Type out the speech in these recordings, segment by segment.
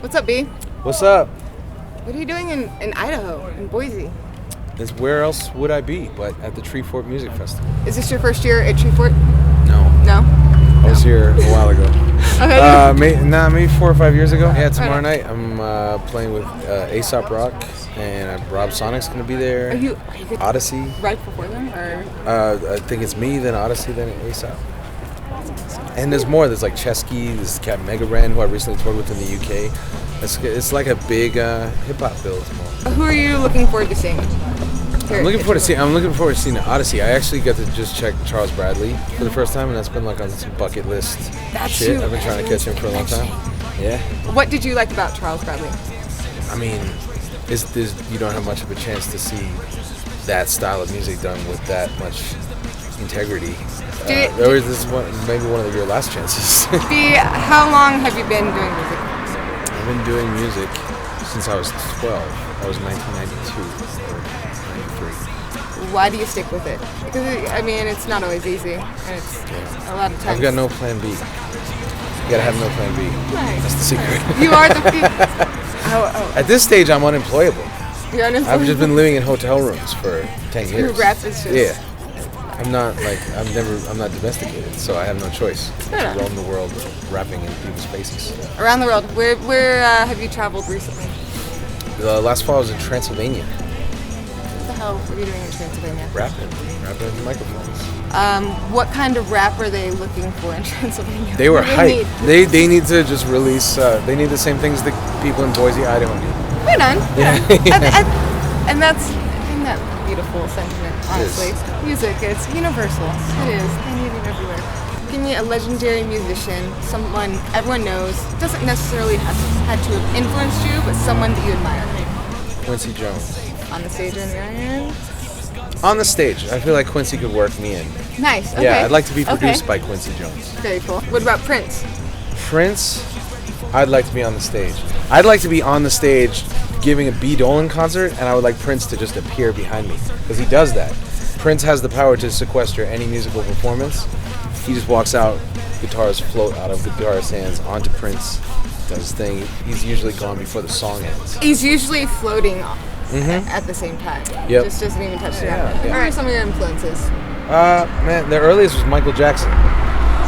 What's up, B? What's up? What are you doing in Idaho, in Boise? Where else would I be but at the Treefort Music Festival? Is this your first year at Treefort? No. No? I was here a while ago. Okay. Maybe 4 or 5 years ago. Yeah, tomorrow night I'm playing with Aesop Rock, and Rob Sonic's going to be there. Are you Odyssey. right before them? Or? I think it's me, then Odyssey, then Aesop. And there's more. There's like Chesky, there's Cat Mega Ran, who I recently toured with in the UK. It's like a big hip-hop bill tomorrow. Who are you looking forward to seeing? I'm looking forward to seeing the Odyssey. I actually got to just check Charles Bradley for the first time, and that's been like on some bucket list shit. I've been trying to catch him for a long time. Yeah. What did you like about Charles Bradley? I mean, you don't have much of a chance to see that style of music done with that much integrity. This is maybe one of your last chances. How long have you been doing music? I've been doing music since I was 12. That was 1992 or 93. Why do you stick with it? Because it's not always easy, and it's a lot of times. I've got no plan B. You gotta have no plan B. Nice. That's the secret. You are the. At this stage, I'm unemployable. You're unemployable. I've just been living in hotel rooms for 10 years. Your rap is just. Yeah. I'm not domesticated, so I have no choice to roam the world rapping in people's faces. Around the world. Where have you traveled recently? Last fall I was in Transylvania. What the hell were you doing in Transylvania? Rapping with the microphones. What kind of rap are they looking for in Transylvania? They were hype. They need to just release. They need the same things that people in Boise, Idaho need. Right on. Yeah. And that's that beautiful sentiment. Honestly, music. It's universal. It is. They need it everywhere. Give me a legendary musician, someone everyone knows, doesn't necessarily had to have influenced you, but someone that you admire. Quincy Jones. On the stage or in the iron? On the stage. I feel like Quincy could work me in. Nice. Okay. Yeah, I'd like to be produced by Quincy Jones. Very cool. What about Prince? Prince, I'd like to be on the stage. I'd like to be on the stage giving a B. Dolan concert, and I would like Prince to just appear behind me, because he does that. Prince has the power to sequester any musical performance. He just walks out, guitars float out of the guitarist's hands onto Prince, does his thing. He's usually gone before the song ends. He's usually floating at the same time. Yep. Just doesn't even touch the ground. Who are some of your influences? Man, the earliest was Michael Jackson.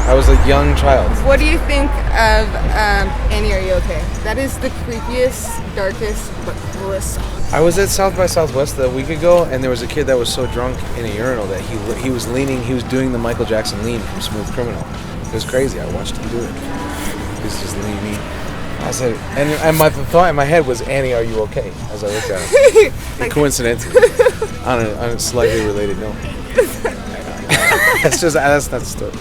I was a young child. What do you think of Annie, Are You Okay? That is the creepiest, darkest, but coolest song. I was at South by Southwest a week ago, and there was a kid that was so drunk in a urinal that he was doing the Michael Jackson lean from Smooth Criminal. It was crazy. I watched him do it. He was just leaning. I said, and my thought in my head was, Annie, are you okay? As I looked at him. Coincidentally, on a slightly related note. That's not a story.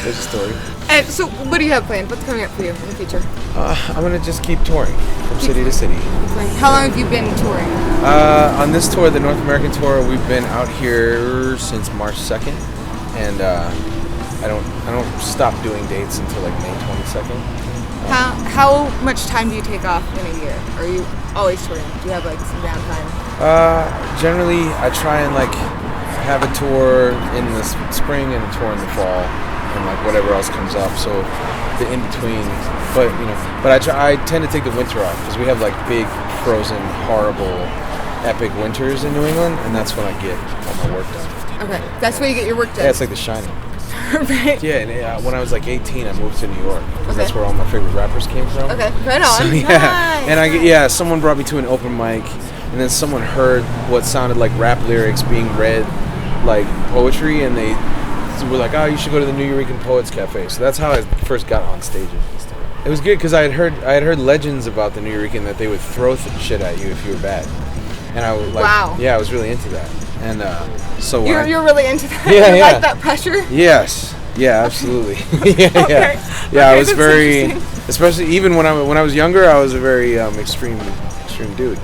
There's a story. And so, what do you have planned? What's coming up for you in the future? I'm gonna just keep touring from city to city. How long have you been touring? On this tour, the North American tour, we've been out here since March 2nd, and I don't stop doing dates until like May 22nd. How much time do you take off in a year? Are you always touring? Do you have like some downtime? Generally, I try and like have a tour in the spring and a tour in the fall, and like whatever else comes up. So the in between, but I tend to take the winter off because we have like big, frozen, horrible, epic winters in New England, and that's when I get all my work done. Okay, that's where you get your work done. Yeah, it's like The Shining. Right. Yeah, and when I was like 18, I moved to New York because that's where all my favorite rappers came from. Okay, right on. So, yeah, nice. And someone brought me to an open mic, and then someone heard what sounded like rap lyrics being read like poetry, and they were like, "Oh, you should go to the New Eurekan Poets Cafe." So that's how I first got on stage. It was good because I had heard legends about the New Eurekan that they would throw shit at you if you were bad, and I was like, wow. Yeah, I was really into that. And so you're really into that. Yeah, you like that pressure? Yes. Yeah, absolutely. Yeah. I was very, especially even when I was younger, I was a very extreme dude.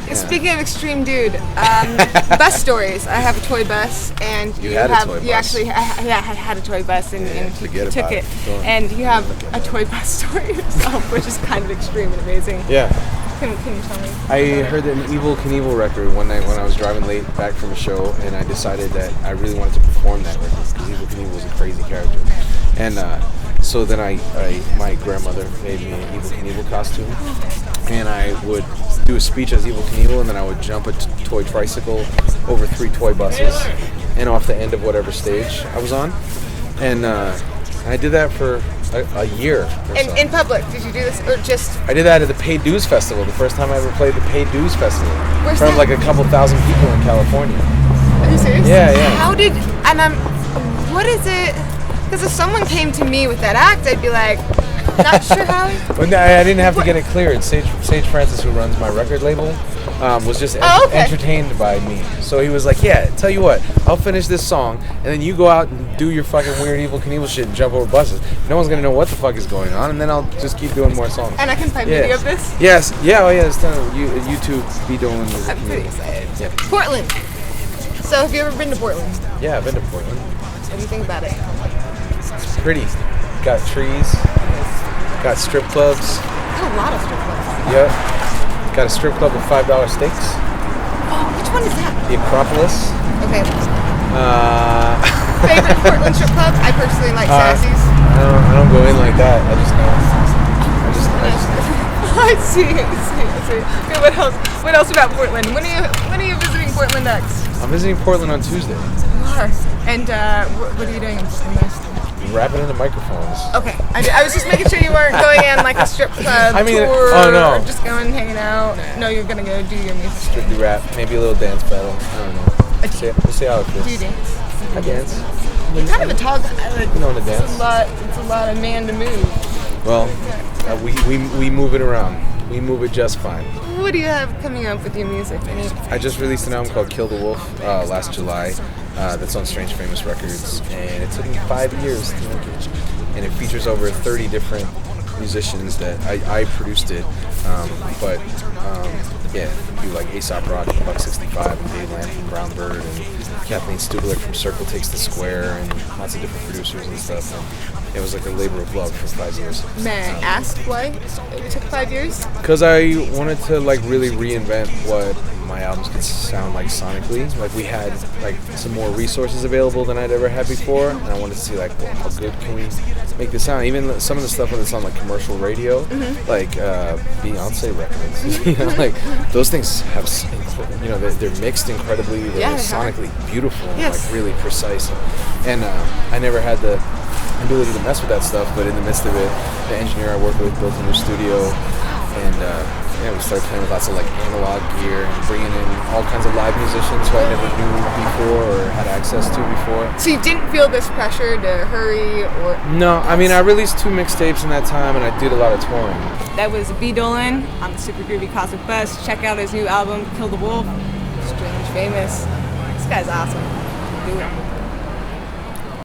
Yeah. Speaking of extreme dude, bus stories. I have a toy bus, and you had a toy bus. You actually, I had a toy bus, and you took it. And you have a toy bus story yourself, which is kind of extreme and amazing. Yeah. Can you tell me? I heard an Evel Knievel record one night when I was driving late back from a show, and I decided that I really wanted to perform that record because Evel Knievel was a crazy character. And So then my grandmother made me an Evel Knievel costume, and I would do a speech as Evel Knievel, and then I would jump a toy tricycle over 3 toy buses and off the end of whatever stage I was on. And I did that for a year or so. In public, did you do this, or just... I did that at the Paid Dues Festival, the first time I ever played the Paid Dues Festival. Where's in front of that? like a couple thousand people in California. Are you serious? Yeah, yeah. How did... And what is it... Because if someone came to me with that act, I'd be like, not sure how... But I didn't have to get it cleared. Sage Francis, who runs my record label, was just entertained by me. So he was like, yeah, tell you what, I'll finish this song, and then you go out and do your fucking weird Evel Knievel shit and jump over buses. No one's going to know what the fuck is going on, and then I'll just keep doing more songs. And I can find video of this? Yes. Yeah, oh yeah, it's done on YouTube, B. Dolan. I'm pretty excited. Yeah. Portland. So have you ever been to Portland? Yeah, I've been to Portland. What do you think about it? It's pretty. Got trees. Got strip clubs. Got a lot of strip clubs. Yep. Got a strip club with $5 steaks. Oh, which one is that? The Acropolis. Okay. Favorite Portland strip club? I personally like Sassy's. I don't go in like that. I just know. I see. Okay, what else about Portland? When are you visiting Portland next? I'm visiting Portland on Tuesday. You are. And what are you doing in there? Rapping into microphones. Okay. I was just making sure you weren't going in like a strip club tour. Oh no. Or just going hanging out. No, you're gonna go do your music. Strictly rap. Maybe a little dance battle. I don't know. We'll see how it feels. Do you dance? I dance. You're kind of a tall guy. You know how to dance. It's a lot of man to move. Well, we move it around. We move it just fine. What do you have coming up with your music? I just released an album called Kill the Wolf last July. That's on Strange Famous Records, and it took me 5 years to make it. And it features over 30 different musicians that I produced it. Yeah, do like Aesop Rock from Buck 65 and Dave Land from Brown Bird and Kathleen Stubler from Circle Takes the Square and lots of different producers and stuff. And it was like a labor of love for 5 years. May I ask why it took 5 years? Because I wanted to like really reinvent what my albums could sound like sonically. Like we had like some more resources available than I'd ever had before, and I wanted to see like, well, how good can we make this sound? Even some of the stuff that's on like commercial radio, like Beyonce records, you know, like those things have, you know, they're mixed incredibly, they're sonically beautiful, and like really precise, and I never had the ability to mess with that stuff, but in the midst of it, the engineer I worked with built a new studio, and we started playing with lots of like analog gear and bringing in all kinds of live musicians who I never knew before or had access to before. So you didn't feel this pressure to hurry or... No, I mean, I released 2 mixtapes in that time, and I did a lot of touring. That was B. Dolan on the Super Groovy Cosmic Bus. Check out his new album, Kill the Wolf. Strange Famous. This guy's awesome. Do it.